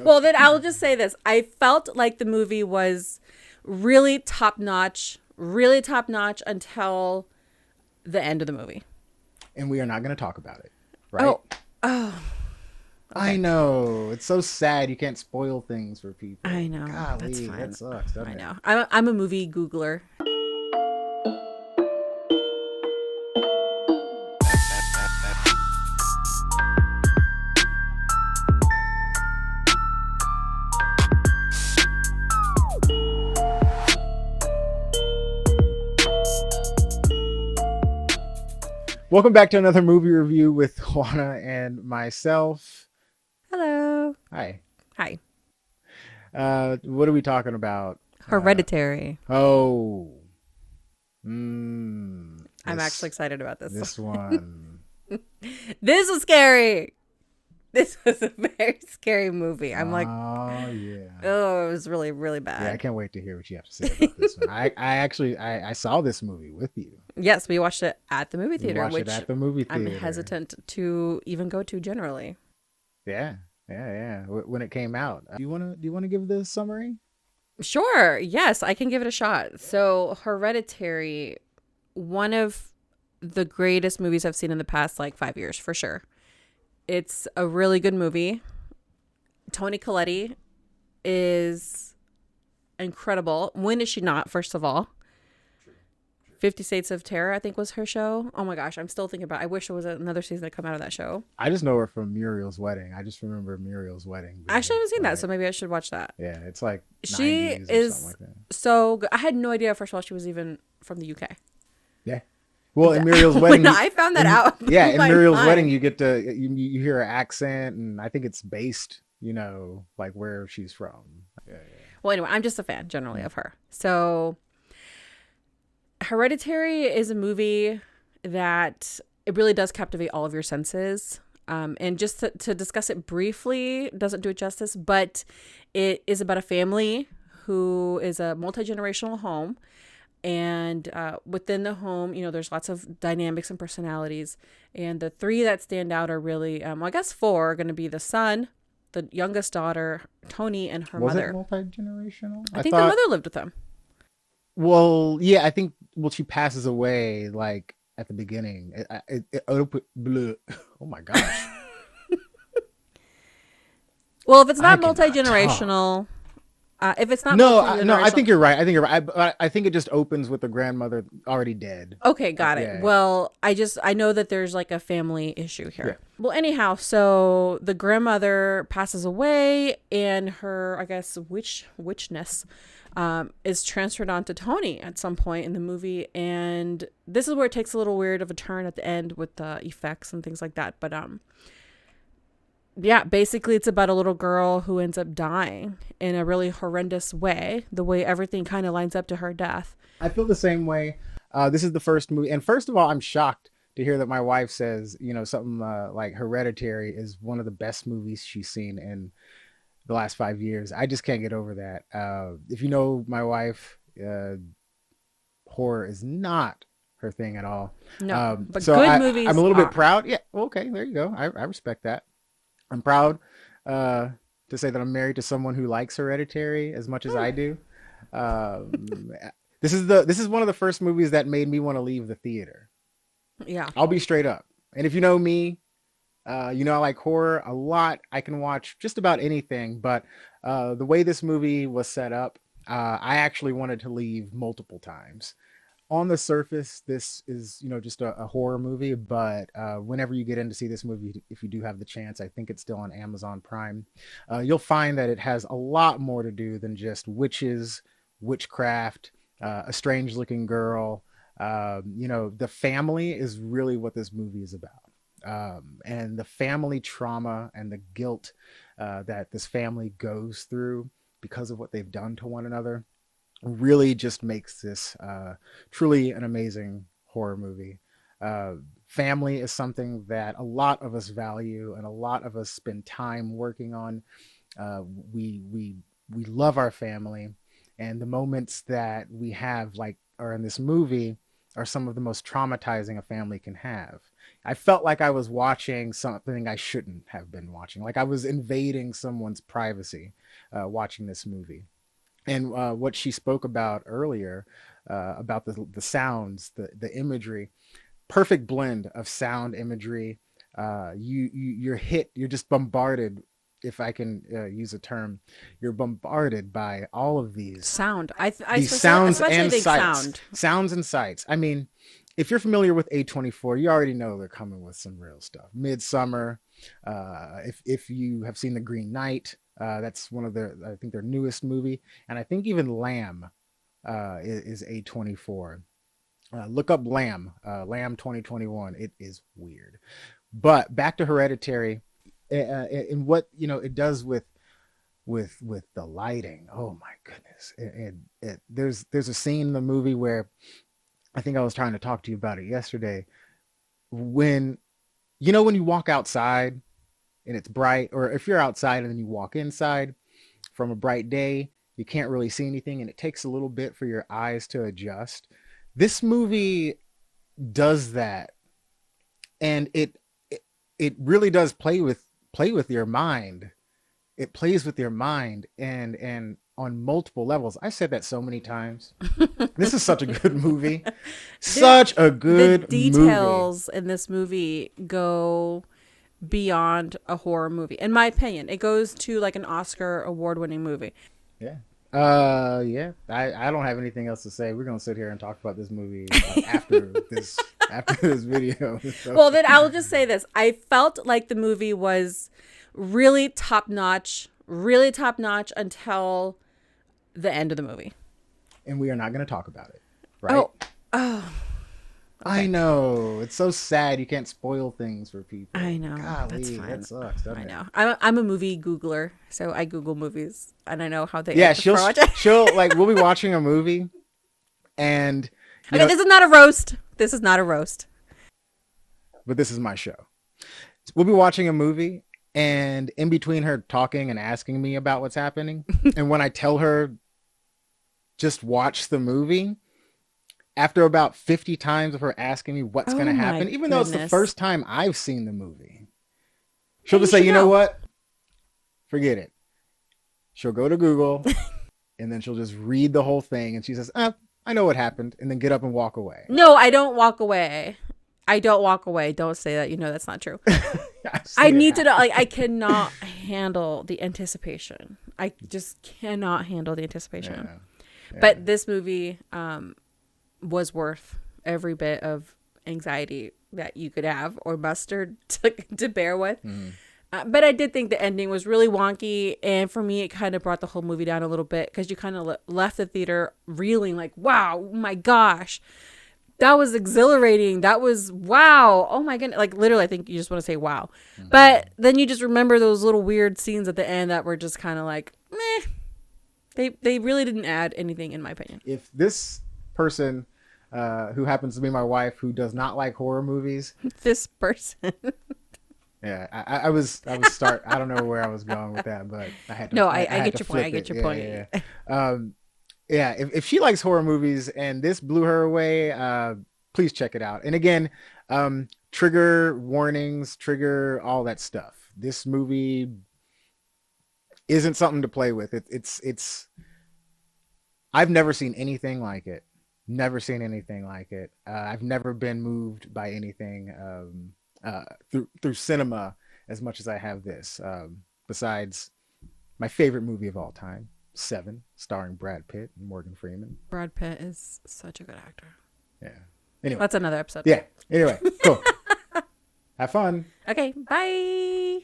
Well, then I'll just say this. I felt like the movie was really top notch until the end of the movie. And we are not going to talk about it, right? Oh, okay. I know. It's so sad you can't spoil things for people. I know. Golly, That's fine. that sucks, doesn't I it? know. I'm a movie Googler. Welcome back to another movie review with Juana and myself. Hello. Hi. Hi. What are we talking about? Hereditary. I'm actually excited about this. This one. This was scary. This was a very scary movie. I'm like, oh yeah. Oh, it was really, really bad. Yeah, I can't wait to hear what you have to say about this one. I actually saw this movie with you. Yes, we watched it at the movie theater, which it at the movie theater. I'm hesitant to even go to generally. Yeah. When it came out, do you want to give the summary? Sure. Yes, I can give it a shot. So, Hereditary, one of the greatest movies I've seen in the past 5 years, for sure. It's a really good movie. Toni Collette is incredible. When is she not, first of all? 50 States of Terror, I think, was her show. Oh my gosh, I'm still thinking about it. I wish there was another season that come out of that show. I just know her from Muriel's Wedding. I just remember Muriel's Wedding. I actually haven't seen that, so maybe I should watch that. Yeah, it's like she 90s or is something like that. So good. I had no idea, first of all, she was even from the UK. Yeah. Well, in Muriel's Wedding, when I found that out. Yeah, in Muriel's Wedding, you get to you hear her accent, and I think it's based, like where she's from. Yeah. Well, anyway, I'm just a fan generally of her. So, Hereditary is a movie that it really does captivate all of your senses. And just to discuss it briefly doesn't do it justice, but it is about a family who is a multi-generational home. And within the home, there's lots of dynamics and personalities. And the three that stand out are really, I guess four are going to be the son, the youngest daughter, Toni, and her mother. Was it multi-generational? I think the mother lived with them. Well, yeah, I think, she passes away, at the beginning. Oh my gosh. Well, if it's not multi-generational... if it's not no, I think you're right. I think it just opens with the grandmother already dead. Okay, got it. Yeah. Well, I know that there's a family issue here. Yeah. Well, anyhow, so the grandmother passes away, and her, I guess, witchness is transferred onto Toni at some point in the movie, and this is where it takes a little weird of a turn at the end with the effects and things like that. But yeah, basically it's about a little girl who ends up dying in a really horrendous way, the way everything kind of lines up to her death. I feel the same way. This is the first movie. And first of all, I'm shocked to hear that my wife says, something like Hereditary is one of the best movies she's seen in the last 5 years. I just can't get over that. If you know my wife, horror is not her thing at all. No, but so good movies I'm a little bit proud. Yeah, okay, there you go. I respect that. I'm proud to say that I'm married to someone who likes Hereditary as much as I do. This is one of the first movies that made me want to leave the theater. Yeah, I'll be straight up. And if you know me, I like horror a lot. I can watch just about anything, but the way this movie was set up, I actually wanted to leave multiple times. On the surface, this is, just a horror movie, but whenever you get in to see this movie, if you do have the chance, I think it's still on Amazon Prime, you'll find that it has a lot more to do than just witches, witchcraft, a strange-looking girl. The family is really what this movie is about. And the family trauma and the guilt that this family goes through because of what they've done to one another really just makes this truly an amazing horror movie. Family is something that a lot of us value and a lot of us spend time working on. We love our family, and the moments that we have are in this movie are some of the most traumatizing a family can have. I felt like I was watching something I shouldn't have been watching. Like I was invading someone's privacy watching this movie. And what she spoke about earlier about the sounds, the imagery, perfect blend of sound, imagery. You're just bombarded, if I can use a term, you're bombarded by all of these sound. these sounds especially and think sights. Sounds and sights. I mean, if you're familiar with A24, you already know they're coming with some real stuff. Midsummer, if you have seen The Green Knight, that's one of I think their newest movie, and I think even Lamb is A24. Look up Lamb, Lamb 2021. It is weird. But back to Hereditary, and what it does with the lighting. Oh my goodness! There's a scene in the movie where I think I was trying to talk to you about it yesterday. When when you walk outside and it's bright, or if you're outside and then you walk inside from a bright day, you can't really see anything, and it takes a little bit for your eyes to adjust. This movie does that, and it really does play with your mind. It plays with your mind, and on multiple levels. I said that so many times. This is such a good movie. Such a good movie. The details in this movie go beyond a horror movie. In my opinion, it goes to like an Oscar award-winning movie. Yeah. Yeah. I don't have anything else to say. We're gonna sit here and talk about this movie after this video. So. Well, then I'll just say this. I felt like the movie was really top-notch until the end of the movie. And we are not going to talk about it, right? Oh. Okay. I know. It's so sad you can't spoil things for people. I know. Golly, that's fine. That sucks, doesn't I it? know. I'm a movie Googler, so I Google movies and I know how they Yeah, she'll we'll be watching a movie and okay, this is not a roast. This is not a roast. But this is my show. We'll be watching a movie, and in between her talking and asking me about what's happening, and when I tell her just watch the movie, after about 50 times of her asking me what's going to happen, even though it's the first time I've seen the movie, she'll just say, you know what? Forget it. She'll go to Google and then she'll just read the whole thing. And she says, I know what happened. And then get up and walk away. No, I don't walk away. Don't say that. That's not true. I need to know. Like, I cannot handle the anticipation. I just cannot handle the anticipation. Yeah. But this movie was worth every bit of anxiety that you could have or muster to bear with. Mm. But I did think the ending was really wonky. And for me, it kind of brought the whole movie down a little bit because you kind of left the theater reeling like, wow, oh my gosh. That was exhilarating. That was wow. Oh my goodness. Like literally, I think you just want to say wow. Mm-hmm. But then you just remember those little weird scenes at the end that were just kind of like, meh. They really didn't add anything in my opinion. If this person who happens to be my wife, who does not like horror movies. This person. Yeah, I was I don't know where I was going with that, but I had to. No, I get your point. I get your point. Yeah. If she likes horror movies and this blew her away, please check it out. And again, trigger warnings, trigger all that stuff. This movie isn't something to play with. It's. I've never seen anything like it. Never seen anything like it. I've never been moved by anything through cinema as much as I have this. Besides my favorite movie of all time, Seven, starring Brad Pitt and Morgan Freeman. Brad Pitt is such a good actor. Yeah. Anyway, that's another episode. Yeah. Anyway, cool. Have fun. Okay. Bye.